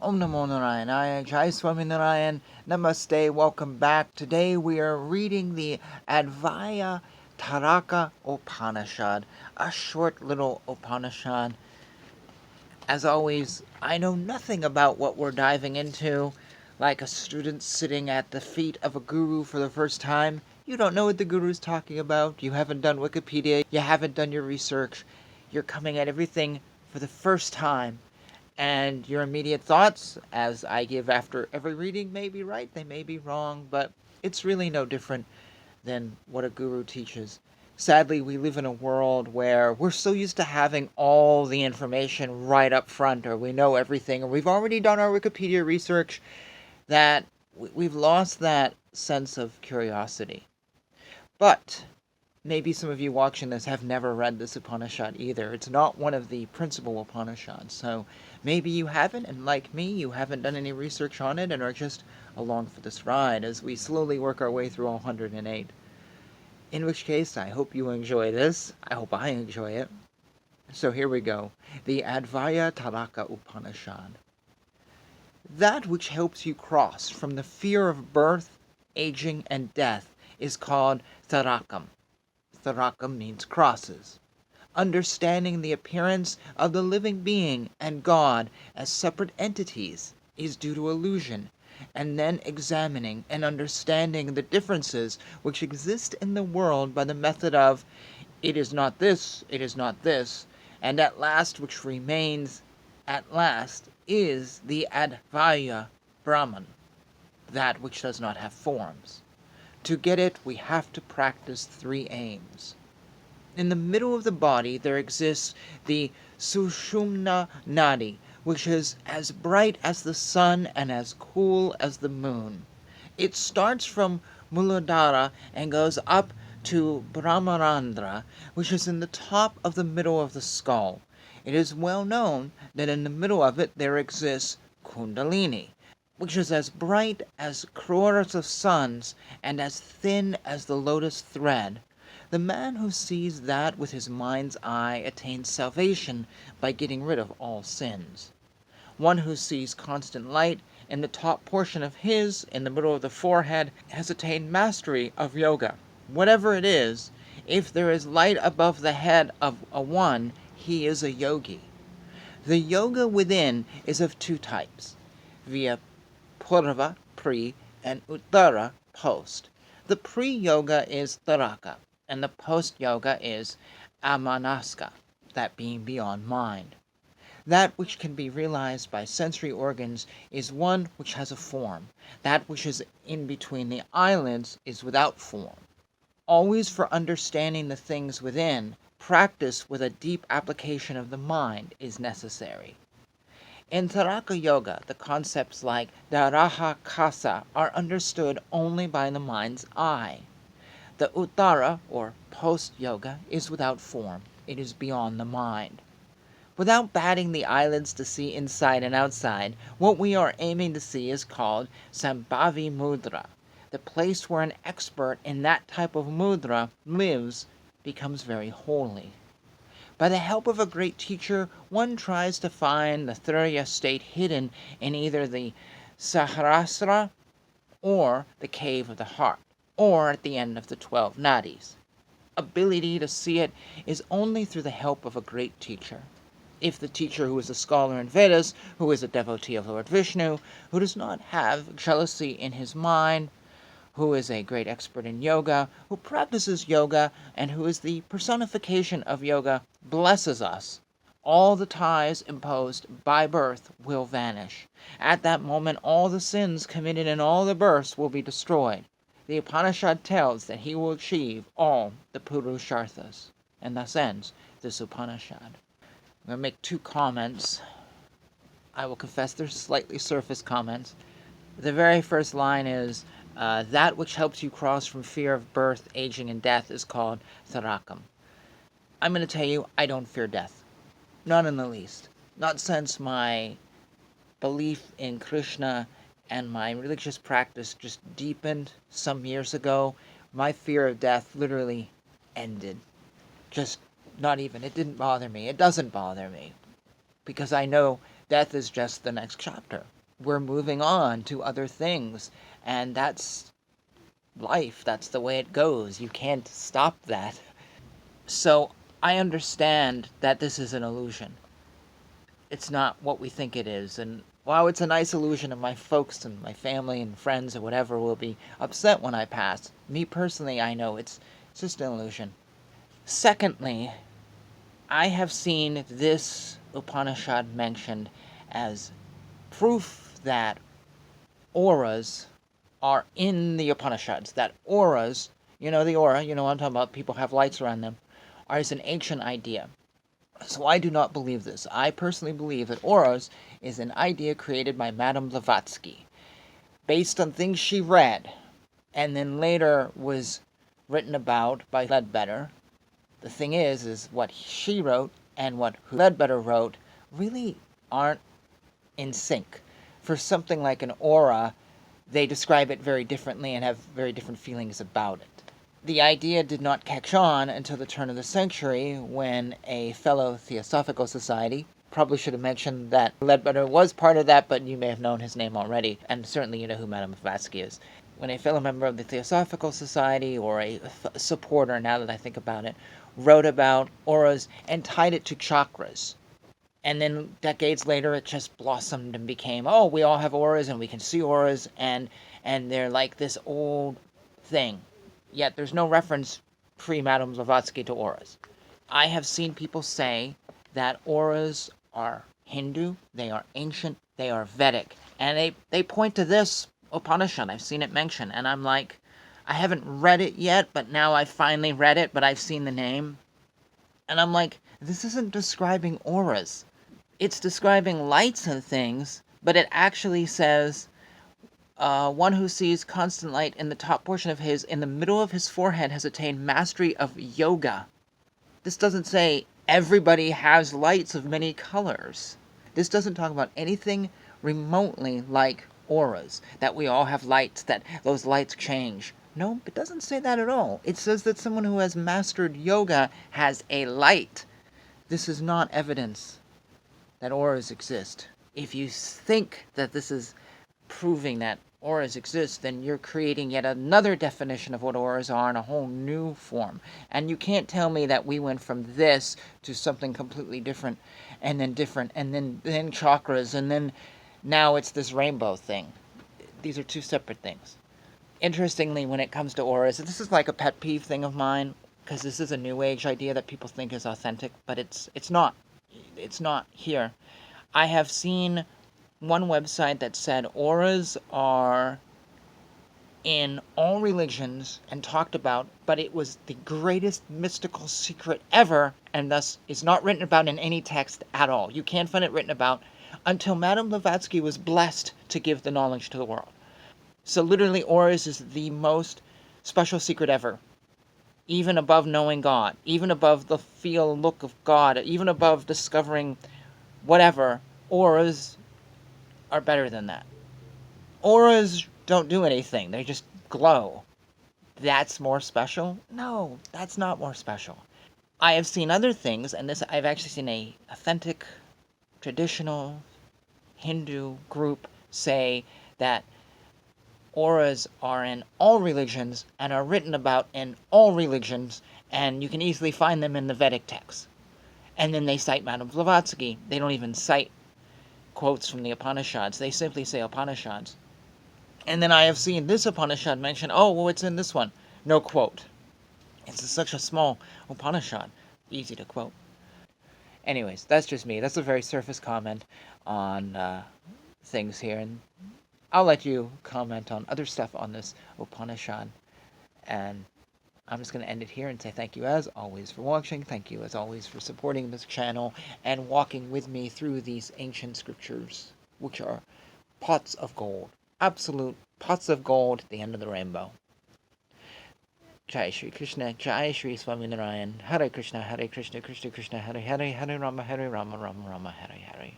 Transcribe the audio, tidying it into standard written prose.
Om Namo Narayana, Jai Swami Narayan, Namaste, welcome back. Today we are reading the Advaya Taraka Upanishad, a short little Upanishad. As always, I know nothing about what we're diving into. Like a student sitting at the feet of a guru for the first time, you don't know what the guru's talking about, you haven't done Wikipedia, you haven't done your research, you're coming at everything for the first time. And your immediate thoughts, as I give after every reading, may be right, they may be wrong, but it's really no different than what a guru teaches. Sadly, we live in a world where we're so used to having all the information right up front, or we know everything, or we've already done our Wikipedia research, that we've lost that sense of curiosity. But maybe some of you watching this have never read this Upanishad either. It's not one of the principal Upanishads, so maybe you haven't, and like me, you haven't done any research on it and are just along for this ride as we slowly work our way through all 108. In which case, I hope you enjoy this. I hope I enjoy it. So here we go. The Advaya Taraka Upanishad. That which helps you cross from the fear of birth, aging, and death is called Tarakam. Tarakam means crosses. Understanding the appearance of the living being and God as separate entities is due to illusion, and then examining and understanding the differences which exist in the world by the method of it is not this, and at last which remains at last is the Advaya Brahman, that which does not have forms. To get it, we have to practice three aims. In the middle of the body there exists the Sushumna Nadi, which is as bright as the sun and as cool as the moon. It starts from Muladhara and goes up to Brahmarandra, which is in the top of the middle of the skull. It is well known that in the middle of it there exists Kundalini, which is as bright as crores of suns and as thin as the lotus thread. The man who sees that with his mind's eye attains salvation by getting rid of all sins. One who sees constant light in the top portion of his, in the middle of the forehead, has attained mastery of yoga. Whatever it is, if there is light above the head of a one, he is a yogi. The yoga within is of two types, via Purva, pre, and Uttara, post. The pre-yoga is Taraka, and the post-yoga is Amanaska, that being beyond mind. That which can be realized by sensory organs is one which has a form. That which is in between the eyelids is without form. Always for understanding the things within, practice with a deep application of the mind is necessary. In Taraka Yoga, the concepts like Daraha Kasa are understood only by the mind's eye. The Uttara, or post-yoga, is without form. It is beyond the mind. Without batting the eyelids to see inside and outside, what we are aiming to see is called Sambhavi Mudra. The place where an expert in that type of mudra lives becomes very holy. By the help of a great teacher, one tries to find the Thuriya state hidden in either the Sahasrara or the cave of the heart, or at the end of the 12 nadis. Ability to see it is only through the help of a great teacher. If the teacher who is a scholar in Vedas, who is a devotee of Lord Vishnu, who does not have jealousy in his mind, who is a great expert in yoga, who practices yoga, and who is the personification of yoga, blesses us, all the ties imposed by birth will vanish. At that moment, all the sins committed in all the births will be destroyed. The Upanishad tells that he will achieve all the Purusharthas. And thus ends this Upanishad. I'm going to make two comments. I will confess they're slightly surface comments. The very first line is, that which helps you cross from fear of birth, aging, and death is called Tarakam. I'm going to tell you, I don't fear death. Not in the least. Not since my belief in Krishna and my religious practice just deepened some years ago. My fear of death literally ended. Just not even. It didn't bother me. It doesn't bother me. Because I know Death is just the next chapter. We're moving on to other things, and that's life. That's the way it goes. You can't stop that. So I understand that this is an illusion. It's not what we think it is. And while it's a nice illusion, and my folks and my family and friends or whatever will be upset when I pass, me personally, I know it's just an illusion. Secondly, I have seen this Upanishad mentioned as proof that auras are in the Upanishads. That auras, the aura, what I'm talking about, people have lights around them, is an ancient idea. So I do not believe this. I personally believe that auras is an idea created by Madame Blavatsky, based on things she read, and then later was written about by Ledbetter. The thing is what she wrote and what Ledbetter wrote really aren't in sync. For something like an aura, they describe it very differently and have very different feelings about it. The idea did not catch on until the turn of the century, when a fellow Theosophical Society, probably should have mentioned that Ledbetter was part of that, but you may have known his name already, and certainly you know who Madame Blavatsky is. When a fellow member of the Theosophical Society, or a supporter, now that I think about it, wrote about auras and tied it to chakras. And then decades later, it just blossomed and became, oh, we all have auras and we can see auras, and they're like this old thing. Yet there's no reference pre-Madame Blavatsky to auras. I have seen people say that auras are Hindu, they are ancient, they are Vedic. And they point to this Upanishad. I've seen it mentioned. And I'm like, I haven't read it yet, but now I finally read it, but I've seen the name. And I'm like, this isn't describing auras. It's describing lights and things, but it actually says, one who sees constant light in the top portion of in the middle of his forehead has attained mastery of yoga. This doesn't say everybody has lights of many colors. This doesn't talk about anything remotely like auras, that we all have lights, that those lights change. No, it doesn't say that at all. It says that someone who has mastered yoga has a light. This is not evidence that auras exist. If you think that this is proving that auras exist, then you're creating yet another definition of what auras are in a whole new form. And you can't tell me that we went from this to something completely different, and then chakras, and then now it's this rainbow thing. These are two separate things. Interestingly, when it comes to auras, this is like a pet peeve thing of mine, because this is a new age idea that people think is authentic, but it's not. It's not here. I have seen one website that said auras are in all religions and talked about, but it was the greatest mystical secret ever, and thus is not written about in any text at all. You can't find it written about until Madame Blavatsky was blessed to give the knowledge to the world. So literally, auras is the most special secret ever. Even above knowing God, even above the feel and look of God, even above discovering whatever, auras are better than that. Auras don't do anything. They just glow. That's more special? No, that's not more special. I have seen other things, and I've actually seen a authentic, traditional Hindu group say that auras are in all religions and are written about in all religions, and you can easily find them in the Vedic texts. And then they cite Madame Blavatsky. They don't even cite quotes from the Upanishads. They simply say Upanishads. And then I have seen this Upanishad mentioned, oh, well, it's in this one. No quote. It's such a small Upanishad. Easy to quote. Anyways, that's just me. That's a very surface comment on things here. And I'll let you comment on other stuff on this Upanishad. And I'm just going to end it here and say thank you as always for watching. Thank you as always for supporting this channel and walking with me through these ancient scriptures, which are pots of gold. Absolute pots of gold at the end of the rainbow. Jai Shri Krishna, Jai Shri Swaminarayan, Hare Krishna, Krishna Krishna, Hare Hare, Hare Rama, Rama Rama, Hare Hare.